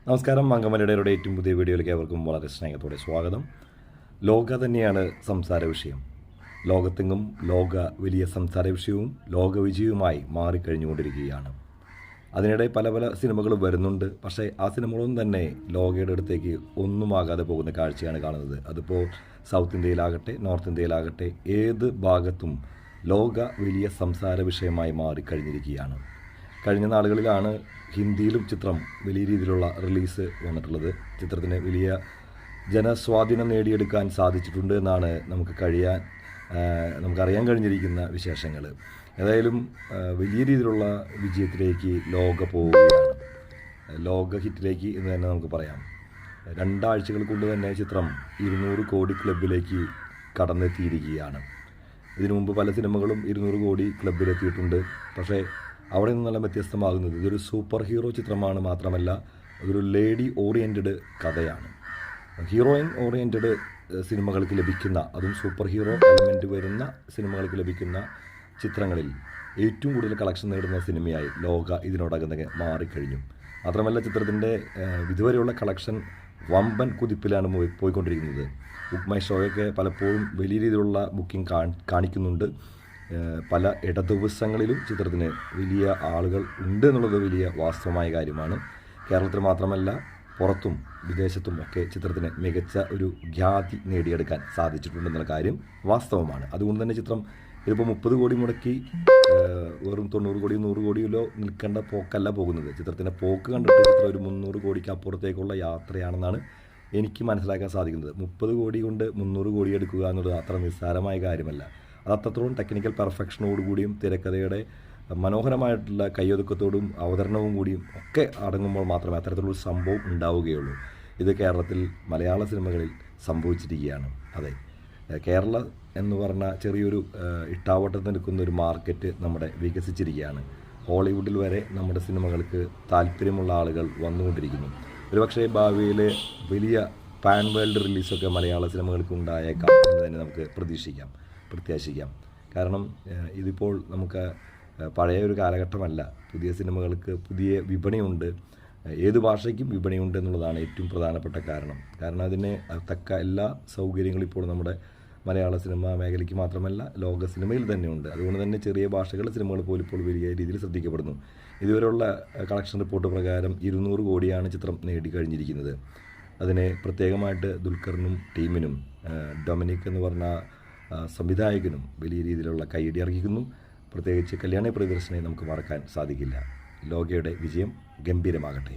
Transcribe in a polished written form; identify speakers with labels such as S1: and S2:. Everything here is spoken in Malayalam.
S1: നമസ്കാരം. അങ്കമലയുടെ ഏറ്റവും പുതിയ വീഡിയോയിലേക്ക് അവർക്കും വളരെ സ്നേഹത്തോടെ സ്വാഗതം. ലോക തന്നെയാണ് സംസാര വിഷയം. ലോകത്തെങ്ങും ലോക വലിയ സംസാര വിഷയവും ലോക വിജയവുമായി മാറിക്കഴിഞ്ഞുകൊണ്ടിരിക്കുകയാണ്. അതിനിടെ പല പല സിനിമകളും വരുന്നുണ്ട്. പക്ഷേ ആ സിനിമകളൊന്നും തന്നെ ലോകയുടെ അടുത്തേക്ക് ഒന്നുമാകാതെ പോകുന്ന കാഴ്ചയാണ് കാണുന്നത്. അതിപ്പോൾ സൗത്ത് ഇന്ത്യയിലാകട്ടെ നോർത്ത് ഇന്ത്യയിലാകട്ടെ ഏത് ഭാഗത്തും ലോക വലിയ സംസാര വിഷയമായി മാറിക്കഴിഞ്ഞിരിക്കുകയാണ്. കഴിഞ്ഞ നാളുകളിലാണ് ഹിന്ദിയിലും ചിത്രം വലിയ രീതിയിലുള്ള റിലീസ് വന്നിട്ടുള്ളത്. ചിത്രത്തിന് വലിയ ജനസ്വാധീനം നേടിയെടുക്കാൻ സാധിച്ചിട്ടുണ്ട് എന്നാണ് നമുക്കറിയാൻ കഴിഞ്ഞിരിക്കുന്ന വിശേഷങ്ങൾ. ഏതായാലും വലിയ രീതിയിലുള്ള വിജയത്തിലേക്ക് ലോക പോവുകയാണ്. ലോക ഹിറ്റിലേക്ക് എന്ന് തന്നെ നമുക്ക് പറയാം. 2 ആഴ്ചകൾ കൊണ്ട് തന്നെ ചിത്രം 200 കോടി ക്ലബിലേക്ക് കടന്നെത്തിയിരിക്കുകയാണ്. ഇതിനു മുമ്പ് പല സിനിമകളും 200 കോടി ക്ലബിലെത്തിയിട്ടുണ്ട്. പക്ഷേ അവിടെ നിന്നെല്ലാം വ്യത്യസ്തമാകുന്നത് ഇതൊരു സൂപ്പർ ഹീറോ ചിത്രമാണ്. മാത്രമല്ല അതൊരു ലേഡി ഓറിയൻറ്റഡ് കഥയാണ്. ഹീറോയിൻ ഓറിയൻറ്റഡ് സിനിമകൾക്ക് ലഭിക്കുന്ന, അതും സൂപ്പർ ഹീറോ എലമെൻറ്റ് വരുന്ന സിനിമകൾക്ക് ലഭിക്കുന്ന ചിത്രങ്ങളിൽ ഏറ്റവും കൂടുതൽ കളക്ഷൻ നേടുന്ന സിനിമയായി ലോക ഇതിനോടകം തന്നെ മാറിക്കഴിഞ്ഞു. മാത്രമല്ല ചിത്രത്തിൻ്റെ ഇതുവരെയുള്ള കളക്ഷൻ വമ്പൻ കുതിപ്പിലാണ് പോയിക്കൊണ്ടിരിക്കുന്നത്. ബുക്ക് മൈ ഷോയൊക്കെ പലപ്പോഴും വലിയ രീതിയിലുള്ള ബുക്കിംഗ് കാണിക്കുന്നുണ്ട്. പല ദിവസങ്ങളിലും ചിത്രത്തിന് വലിയ ആളുകൾ ഉണ്ട് എന്നുള്ളത് വലിയ വാസ്തവമായ കാര്യമാണ്. കേരളത്തിൽ മാത്രമല്ല പുറത്തും വിദേശത്തും ഒക്കെ ചിത്രത്തിന് മികച്ച ഒരു ഖ്യാതി നേടിയെടുക്കാൻ സാധിച്ചിട്ടുണ്ടെന്നുള്ള കാര്യം വാസ്തവമാണ്. അതുകൊണ്ട് തന്നെ ചിത്രം ഇതിപ്പോൾ 30 കോടി മുടക്കി വെറും 90 കോടി 100 കോടിയിലോ നിൽക്കേണ്ട പോക്കല്ല പോകുന്നത്. ചിത്രത്തിൻ്റെ പോക്ക് കണ്ടിട്ട് ചിത്രം ഒരു 300 കോടിക്ക് അപ്പുറത്തേക്കുള്ള യാത്രയാണെന്നാണ് എനിക്ക് മനസ്സിലാക്കാൻ സാധിക്കുന്നത്. 30 കോടി കൊണ്ട് 300 കോടി എടുക്കുക എന്നുള്ളത് അത്ര നിസ്സാരമായ കാര്യമല്ല. അത് അത്രത്തോളം ടെക്നിക്കൽ പെർഫെക്ഷനോടുകൂടിയും തിരക്കഥയുടെ മനോഹരമായിട്ടുള്ള കയ്യൊതുക്കത്തോടും അവതരണവും കൂടിയും ഒക്കെ അടങ്ങുമ്പോൾ മാത്രമേ അത്തരത്തിലുള്ള സംഭവം ഉണ്ടാവുകയുള്ളൂ. ഇത് കേരളത്തിൽ മലയാള സിനിമകളിൽ സംഭവിച്ചിരിക്കുകയാണ്. അതെ, കേരള എന്ന് പറഞ്ഞ ചെറിയൊരു ഇട്ടാവട്ടത്ത് നിൽക്കുന്ന ഒരു മാർക്കറ്റ് നമ്മുടെ വികസിച്ചിരിക്കുകയാണ്. ഹോളിവുഡിൽ വരെ നമ്മുടെ സിനിമകൾക്ക് താല്പര്യമുള്ള ആളുകൾ വന്നുകൊണ്ടിരിക്കുന്നു. ഒരുപക്ഷെ ഭാവിയിൽ വലിയ പാൻ വേൾഡ് റിലീസൊക്കെ മലയാള സിനിമകൾക്ക് ഉണ്ടായേക്കാം എന്ന് തന്നെ നമുക്ക് പ്രത്യാശിക്കാം. കാരണം ഇതിപ്പോൾ നമുക്ക് പഴയ ഒരു കാലഘട്ടമല്ല. പുതിയ സിനിമകൾക്ക് പുതിയ വിപണിയുണ്ട്. ഏത് ഭാഷയ്ക്കും വിപണിയുണ്ട് എന്നുള്ളതാണ് ഏറ്റവും പ്രധാനപ്പെട്ട കാരണം അതിന് തക്ക എല്ലാ സൗകര്യങ്ങളും ഇപ്പോൾ നമ്മുടെ മലയാള സിനിമ മേഖലയ്ക്ക് മാത്രമല്ല ലോക സിനിമയിൽ തന്നെയുണ്ട്. അതുകൊണ്ട് തന്നെ ചെറിയ ഭാഷകളുടെ സിനിമകൾ പോലും ഇപ്പോൾ വലിയ രീതിയിൽ ശ്രദ്ധിക്കപ്പെടുന്നു. ഇതുവരെയുള്ള കളക്ഷൻ റിപ്പോർട്ട് പ്രകാരം 200 കോടിയാണ് ചിത്രം നേടിക്കഴിഞ്ഞിരിക്കുന്നത്. അതിനെ പ്രത്യേകമായിട്ട് ദുൽഖറിനും ടീമിനും ഡൊമിനിക് എന്ന് പറഞ്ഞ സംവിധായകനും വലിയ രീതിയിലുള്ള കൈയടി അർഹിക്കുന്നു. പ്രത്യേകിച്ച് കല്യാണി പ്രിയദർശനെ നമുക്ക് മറക്കാൻ സാധിക്കില്ല. ലോകയുടെ വിജയം ഗംഭീരമാകട്ടെ.